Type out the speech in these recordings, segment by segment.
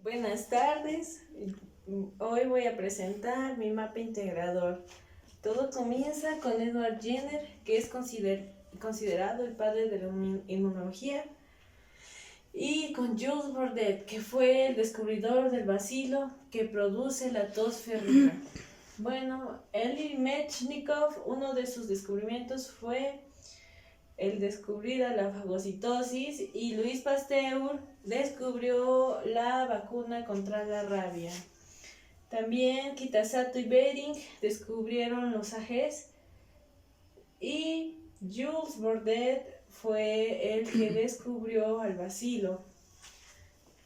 Buenas tardes. Hoy voy a presentar mi mapa integrador. Todo comienza con Edward Jenner, que es considerado el padre de la inmunología, y con Jules Bordet, que fue el descubridor del bacilo que produce la tos febril. Bueno, Elie Metchnikoff, uno de sus descubrimientos fue el descubrir la fagocitosis, y Louis Pasteur descubrió la vacuna contra la rabia. También Kitasato y Behring descubrieron los AGEs, y Jules Bordet fue el que descubrió al bacilo.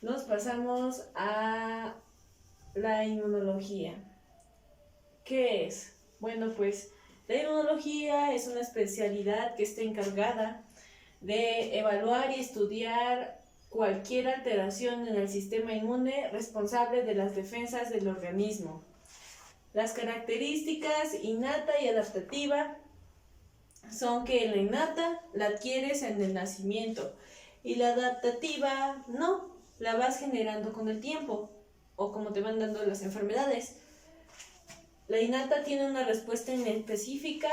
Nos pasamos a la inmunología. ¿Qué es? Bueno, pues la inmunología es una especialidad que está encargada de evaluar y estudiar cualquier alteración en el sistema inmune responsable de las defensas del organismo. Las características innata y adaptativa son que la innata la adquieres en el nacimiento y la adaptativa no, la vas generando con el tiempo o como te van dando las enfermedades. La innata tiene una respuesta inespecífica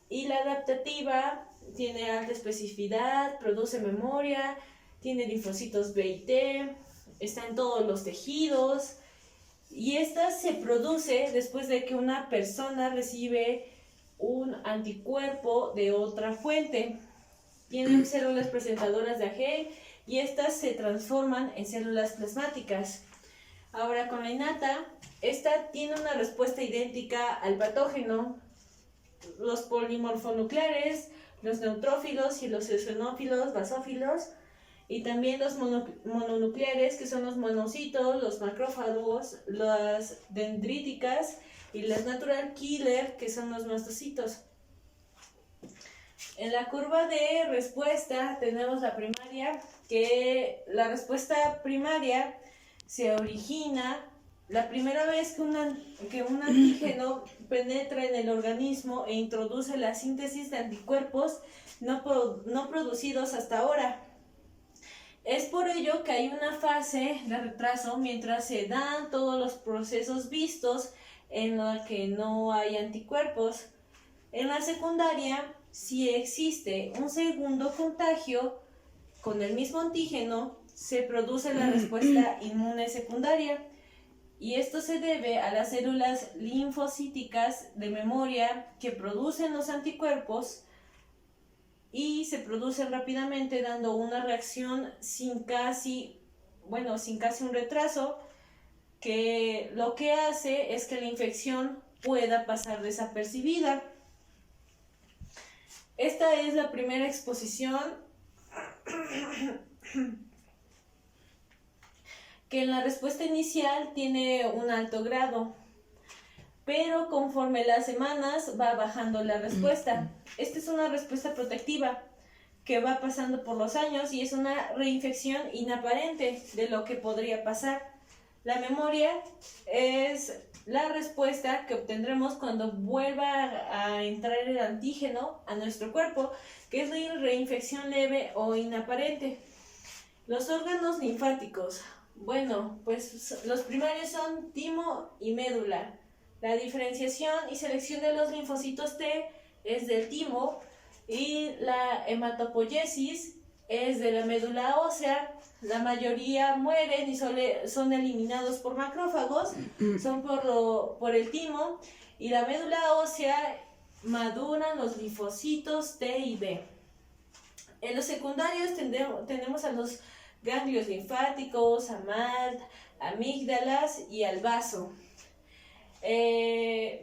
y la adaptativa tiene alta especificidad, produce memoria, tiene linfocitos B y T, está en todos los tejidos, y esta se produce después de que una persona recibe un anticuerpo de otra fuente. Tienen células presentadoras de AG y estas se transforman en células plasmáticas. Ahora, con la innata, esta tiene una respuesta idéntica al patógeno. Los polimorfonucleares, los neutrófilos y los eosinófilos, basófilos, y también los mononucleares, que son los monocitos, los macrófagos, las dendríticas y las natural killer, que son los mastocitos. En la curva de respuesta tenemos la primaria, que la respuesta primaria se origina la primera vez que un antígeno penetra en el organismo e introduce la síntesis de anticuerpos no producidos hasta ahora. Es por ello que hay una fase de retraso mientras se dan todos los procesos vistos en la que no hay anticuerpos. En la secundaria, si existe un segundo contagio con el mismo antígeno, se produce la respuesta inmune secundaria, y esto se debe a las células linfocíticas de memoria que producen los anticuerpos y se producen rápidamente, dando una reacción sin casi un retraso, que lo que hace es que la infección pueda pasar desapercibida. Esta es la primera exposición que en la respuesta inicial tiene un alto grado, pero conforme las semanas va bajando la respuesta. Esta es una respuesta protectiva que va pasando por los años y es una reinfección inaparente de lo que podría pasar. La memoria es la respuesta que obtendremos cuando vuelva a entrar el antígeno a nuestro cuerpo, que es la reinfección leve o inaparente. Los órganos linfáticos. Bueno, pues los primarios son timo y médula. La diferenciación y selección de los linfocitos T es del timo, y la hematopoiesis es de la médula ósea. La mayoría mueren y son eliminados por macrófagos, son por el timo, y la médula ósea maduran los linfocitos T y B. En los secundarios tenemos a los ganglios linfáticos, amígdalas y al vaso.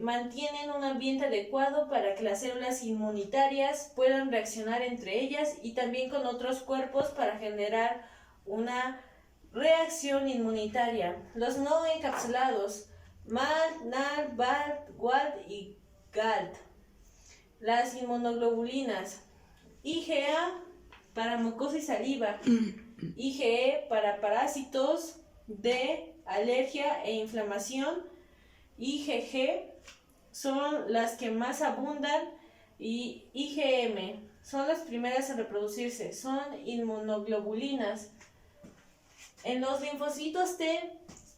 Mantienen un ambiente adecuado para que las células inmunitarias puedan reaccionar entre ellas y también con otros cuerpos para generar una reacción inmunitaria. Los no encapsulados, MALT, NALT, BALT, WALT y GALT. Las inmunoglobulinas, IgA para mucosa y saliva, IgE para parásitos, D, alergia e inflamación, IgG son las que más abundan, y IgM son las primeras en reproducirse, son inmunoglobulinas. En los linfocitos T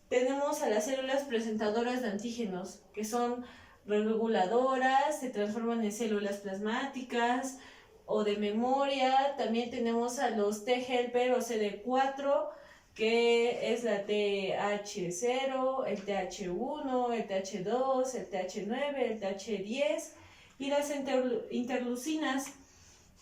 tenemos a las células presentadoras de antígenos, que son reguladoras, se transforman en células plasmáticas o de memoria. También tenemos a los T helper o CD4, que es la TH0, el TH1, el TH2, el TH9, el TH10, y las interleucinas,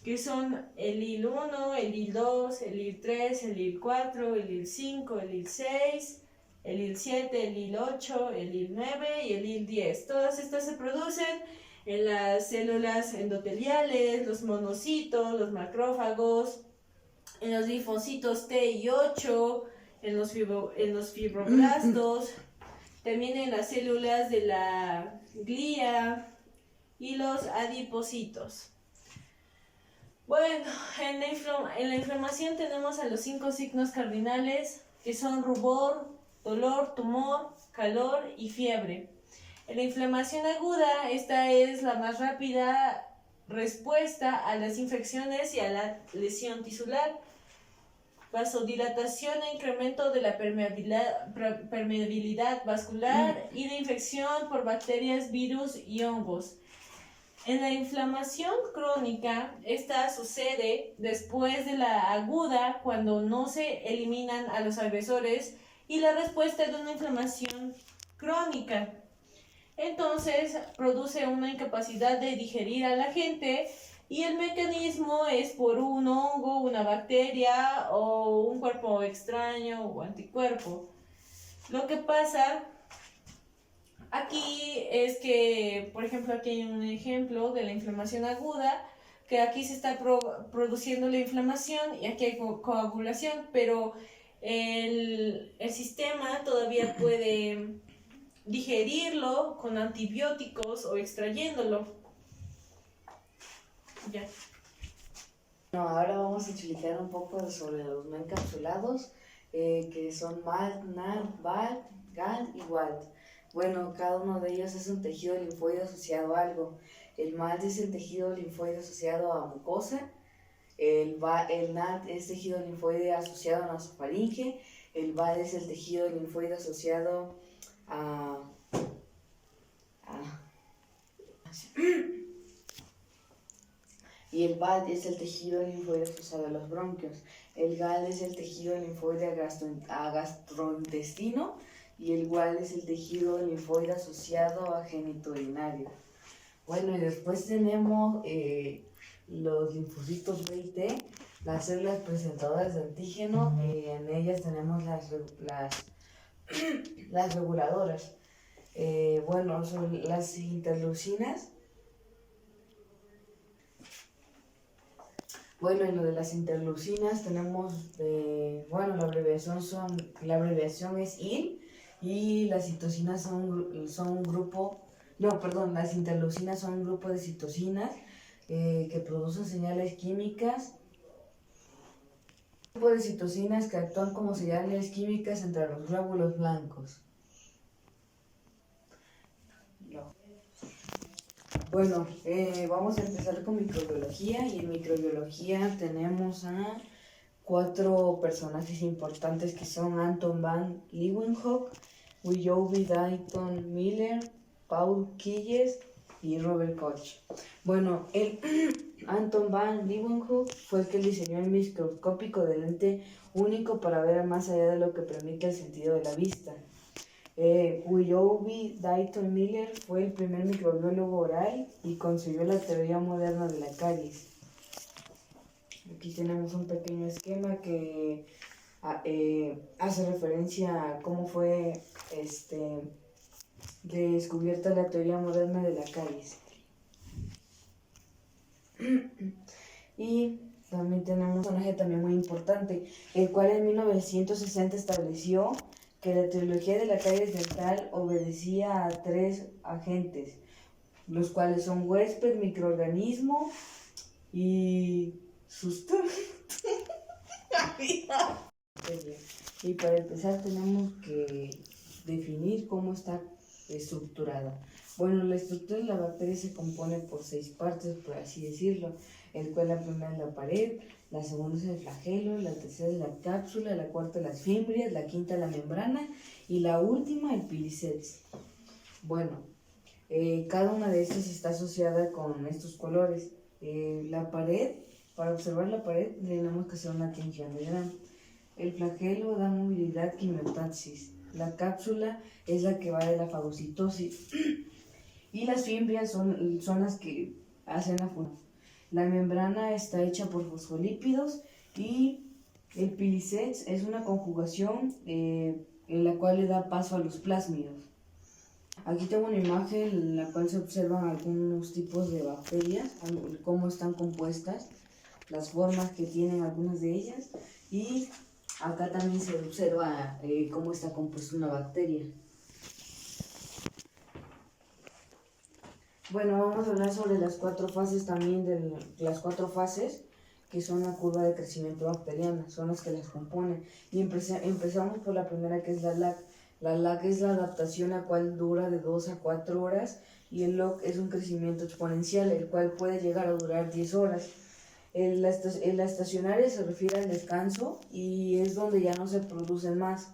que son el IL-1, el IL-2, el IL-3, el IL-4, el IL-5, el IL-6, el IL-7, el IL-8, el IL-9 y el IL-10. Todas estas se producen en las células endoteliales, los monocitos, los macrófagos, en los linfocitos T y 8, en los fibroblastos, también en las células de la glía y los adipocitos. Bueno, en la inflamación tenemos a los 5 signos cardinales, que son rubor, dolor, tumor, calor y fiebre. En la inflamación aguda, esta es la más rápida respuesta a las infecciones y a la lesión tisular. Vasodilatación e incremento de la permeabilidad vascular y de infección por bacterias, virus y hongos. En la inflamación crónica, esta sucede después de la aguda, cuando no se eliminan a los agresores, y la respuesta de una inflamación crónica. Entonces, produce una incapacidad de digerir a la gente, y el mecanismo es por un hongo, una bacteria o un cuerpo extraño o anticuerpo. Lo que pasa aquí es que, por ejemplo, aquí hay un ejemplo de la inflamación aguda, que aquí se está produciendo la inflamación y aquí hay coagulación, pero el sistema todavía puede digerirlo con antibióticos o extrayéndolo. Ya. Bueno, ahora vamos a explicar un poco sobre los no encapsulados, que son MALT, NALT, BALT, GALT y WALT. Bueno, cada uno de ellos es un tejido linfoide asociado a algo. El MALT es el tejido linfoide asociado a mucosa. El NALT es tejido linfoide asociado a nasofaringe. El BALT es el tejido linfoide asociado a y el BALT es el tejido linfoide asociado a los bronquios. El GALT es el tejido linfoide a gastrointestino y el WALT es el tejido linfoide asociado a genitourinario. Bueno, y después tenemos los linfocitos B y T, las células presentadoras de antígeno, en ellas tenemos las reguladoras. Bueno, son las interleucinas. Bueno, en lo de las interleucinas tenemos, la abreviación es IL, y las citocinas las interleucinas son un grupo de citocinas que producen señales químicas. Un grupo de citocinas que actúan como señales químicas entre los glóbulos blancos. Bueno, vamos a empezar con microbiología, y en microbiología tenemos a 4 personajes importantes que son Anton van Leeuwenhoek, Willoughby Dayton Miller, Paul Quilles y Robert Koch. Bueno, Anton van Leeuwenhoek fue el que diseñó el microscópico de lente único para ver más allá de lo que permite el sentido de la vista. Willoughby Dayton Miller fue el primer microbiólogo oral y concibió la teoría moderna de la caries. Aquí tenemos un pequeño esquema que hace referencia a cómo fue descubierta la teoría moderna de la caries. Y también tenemos un personaje también muy importante, el cual en 1960 estableció que la etiología de la caries dental obedecía a 3 agentes, los cuales son huésped, microorganismo y sustancia. Y para empezar tenemos que definir cómo está estructurada. Bueno, la estructura de la bacteria se compone por 6 partes, por así decirlo. el cual la primera es la pared, la segunda es el flagelo, la tercera es la cápsula, la cuarta las fimbrias, la quinta la membrana y la última el pilicex. Bueno, cada una de estas está asociada con estos colores. La pared, para observar la pared tenemos que hacer una tinción de Gram. El flagelo da movilidad quimiotaxis. La cápsula es la que va de la fagocitosis. Y las fimbrias son las que hacen la función. La membrana está hecha por fosfolípidos y el pilicex es una conjugación en la cual le da paso a los plásmidos. Aquí tengo una imagen en la cual se observan algunos tipos de bacterias, cómo están compuestas, las formas que tienen algunas de ellas, y acá también se observa cómo está compuesta una bacteria. Bueno, vamos a hablar sobre las 4 fases también, las 4 fases que son la curva de crecimiento bacteriana, son las que las componen. Y empezamos por la primera, que es la LAC. La LAC es la adaptación, la cual dura de 2 a 4 horas, y el LOC es un crecimiento exponencial, el cual puede llegar a durar 10 horas. La estacionaria se refiere al descanso y es donde ya no se producen más.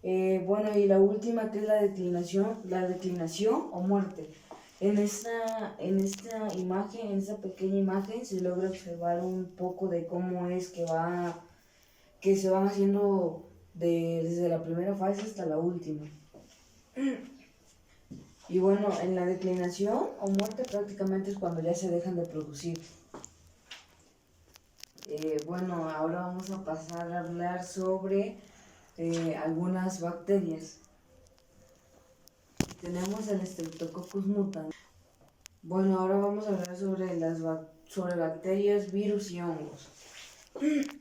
Bueno, y la última, que es la declinación o muerte. En esta imagen, en esta pequeña imagen, se logra observar un poco de cómo es que se van haciendo desde la primera fase hasta la última. Y bueno, en la declinación o muerte prácticamente es cuando ya se dejan de producir. Bueno, ahora vamos a pasar a hablar sobre algunas bacterias. Tenemos el Streptococcus mutans. Bueno, ahora vamos a hablar sobre bacterias, virus y hongos.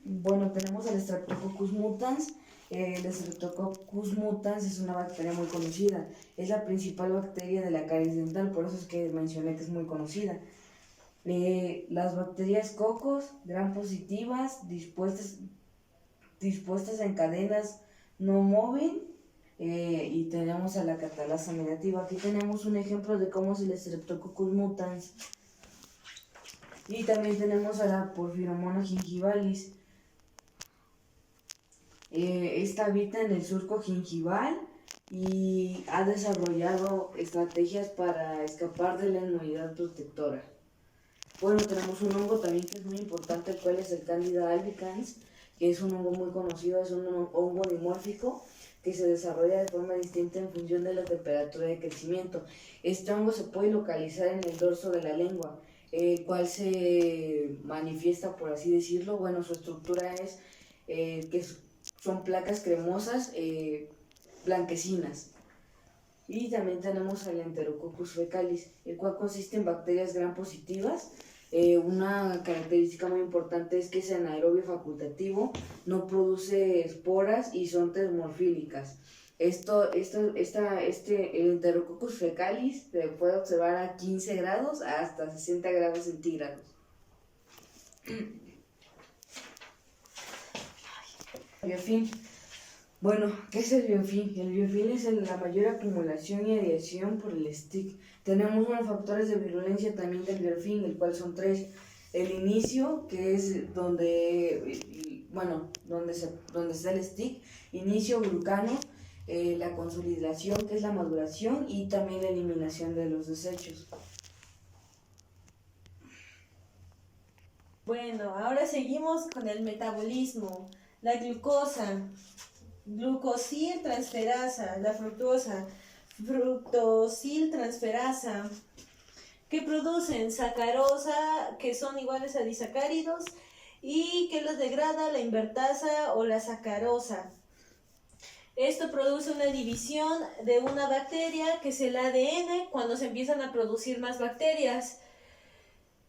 Bueno, tenemos el Streptococcus mutans. El Streptococcus mutans es una bacteria muy conocida. Es la principal bacteria de la caries dental, por eso es que mencioné que es muy conocida. Las bacterias cocos, gram positivas, dispuestas en cadenas no móvil. Y tenemos a la catalasa negativa. Aquí tenemos un ejemplo de cómo es el Streptococcus mutans. Y también tenemos a la Porphyromonas gingivalis. Esta habita en el surco gingival y ha desarrollado estrategias para escapar de la inmunidad protectora. Bueno, tenemos un hongo también que es muy importante, el cual es el Candida albicans, que es un hongo muy conocido, es un hongo dimórfico que se desarrolla de forma distinta en función de la temperatura de crecimiento. Este hongo se puede localizar en el dorso de la lengua, el cual se manifiesta, por así decirlo. Bueno, su estructura es que son placas cremosas blanquecinas. Y también tenemos al Enterococcus fecalis, el cual consiste en bacterias gram positivas. Una característica muy importante es que es anaerobio facultativo, no produce esporas y son termofílicas. El Enterococcus fecalis se puede observar a 15 grados hasta 60 grados centígrados. Biofilm. Bueno, ¿qué es el biofilm? El biofilm es la mayor acumulación y adiación por el stick. Tenemos unos factores de virulencia también del biofilm, el cual son 3. El inicio, que es donde está el stick, inicio glucano, la consolidación, que es la maduración, y también la eliminación de los desechos. Bueno, ahora seguimos con el metabolismo. La glucosa, glucosiltransferasa, la fructosa, fructosiltransferasa, que producen sacarosa, que son iguales a disacáridos, y que los degrada la invertasa o la sacarosa. Esto produce una división de una bacteria, que es el ADN, cuando se empiezan a producir más bacterias.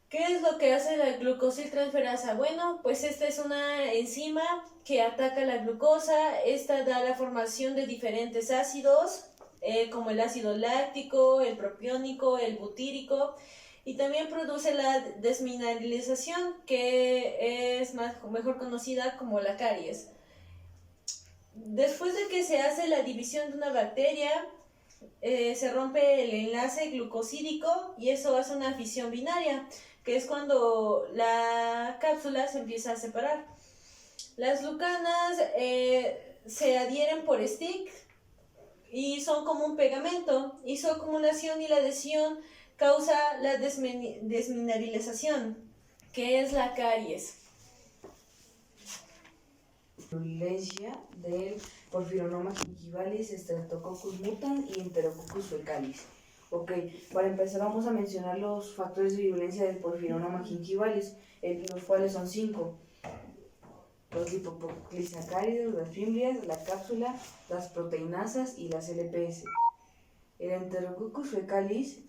¿Qué es lo que hace la glucosiltransferasa? Bueno, pues esta es una enzima que ataca la glucosa. Esta da la formación de diferentes ácidos, como el ácido láctico, el propiónico, el butírico, y también produce la desmineralización, que es mejor conocida como la caries. Después de que se hace la división de una bacteria, se rompe el enlace glucosídico y eso hace una fisión binaria. que es cuando la cápsula se empieza a separar. Las glucanas se adhieren por stick y son como un pegamento, y su acumulación y la adhesión causa la desmineralización, que es la caries. Virulencia del Porphyromonas gingivalis, Streptococcus mutans y Enterococcus fecalis. Ok, para empezar vamos a mencionar los factores de virulencia del Porphyromonas gingivalis, los cuales son 5. Los lipoplisacáridos, las fimbrias, la cápsula, las proteinasas y las LPS. Del Enterococcus fecalis,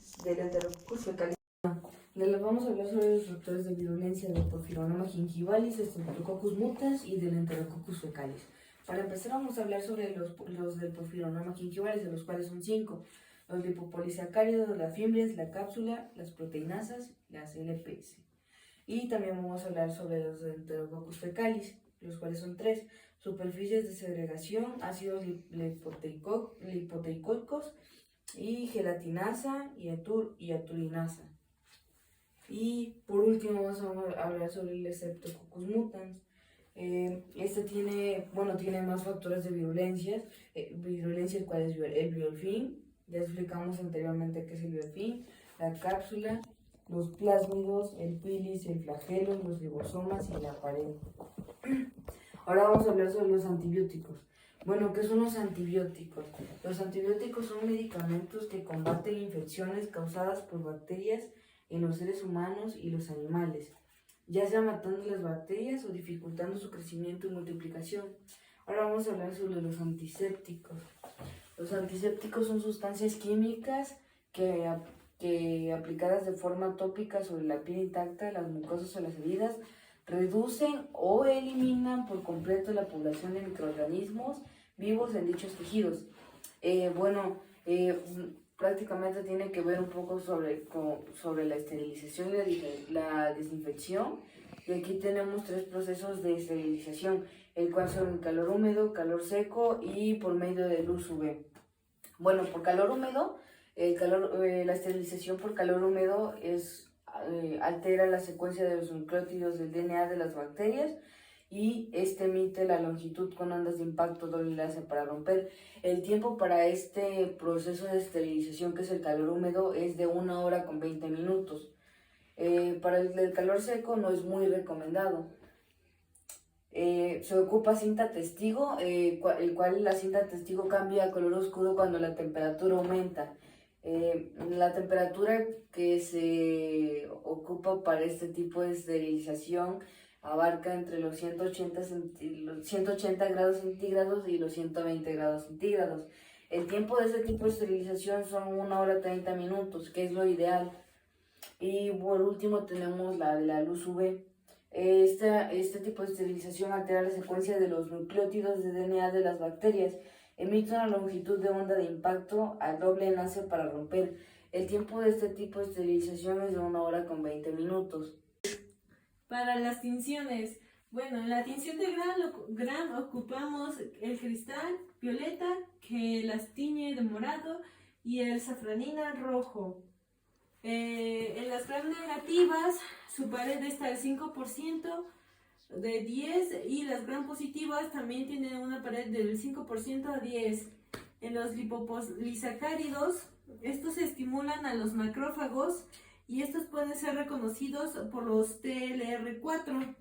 les vamos a hablar sobre los factores de virulencia del Porphyromonas gingivalis, Streptococcus mutans y del Enterococcus fecalis. Para empezar vamos a hablar sobre los del Porphyromonas gingivalis, de los cuales son 5. Los lipopolisacáridos, las fimbrias, la cápsula, las proteinasas, las LPS. Y también vamos a hablar sobre los del Enterococcus fecalis, los cuales son 3. Superficies de segregación, ácidos lipoteicoicos y gelatinasa y aturinasa. Y por último vamos a hablar sobre el Streptococcus mutans. Este tiene más factores de virulencia, cuál es el biofilm. Ya explicamos anteriormente qué es el biofilm, la cápsula, los plásmidos, el pilis, el flagelo, los ribosomas y la pared. Ahora vamos a hablar sobre los antibióticos. Bueno, ¿qué son los antibióticos? Los antibióticos son medicamentos que combaten infecciones causadas por bacterias en los seres humanos y los animales, ya sea matando las bacterias o dificultando su crecimiento y multiplicación. Ahora vamos a hablar sobre los antisépticos. Los antisépticos son sustancias químicas que aplicadas de forma tópica sobre la piel intacta, las mucosas o las heridas, reducen o eliminan por completo la población de microorganismos vivos en dichos tejidos. Prácticamente tiene que ver un poco sobre la esterilización y la desinfección. Y aquí tenemos 3 procesos de esterilización, el cual son el calor húmedo, calor seco y por medio de luz UV. Bueno, por calor húmedo, la esterilización por calor húmedo altera la secuencia de los nucleótidos del DNA de las bacterias y emite la longitud con ondas de impacto doble enlace para romper. El tiempo para este proceso de esterilización, que es el calor húmedo, es de 1 hora con 20 minutos. Para el calor seco no es muy recomendado. Se ocupa cinta testigo, el cual la cinta testigo cambia a color oscuro cuando la temperatura aumenta. La temperatura que se ocupa para este tipo de esterilización abarca entre los 180 grados centígrados y los 120 grados centígrados. El tiempo de este tipo de esterilización son 1 hora 30 minutos, que es lo ideal. Y por último tenemos la luz UV. Este tipo de esterilización altera la secuencia de los nucleótidos de DNA de las bacterias. Emite una longitud de onda de impacto al doble enlace para romper. El tiempo de este tipo de esterilización es de 1 hora con 20 minutos. Para las tinciones, bueno, en la tinción de Gram ocupamos el cristal violeta, que las tiñe de morado, y el safranina rojo. En las Gram negativas, su pared está al 5% de 10, y las Gram positivas también tienen una pared del 5% a 10. En los lipopolisacáridos, estos estimulan a los macrófagos y estos pueden ser reconocidos por los TLR4.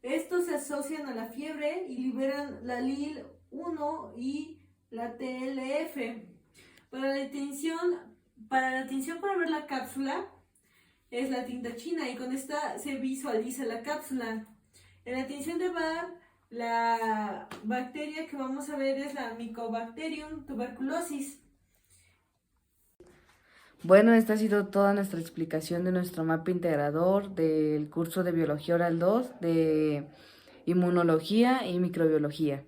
Estos se asocian a la fiebre y liberan la LIL-1 y la TLF. Para la tinción para ver la cápsula es la tinta china, y con esta se visualiza la cápsula. En la tinción de Bar, la bacteria que vamos a ver es la Mycobacterium tuberculosis. Bueno, esta ha sido toda nuestra explicación de nuestro mapa integrador del curso de Biología Oral 2 de Inmunología y Microbiología.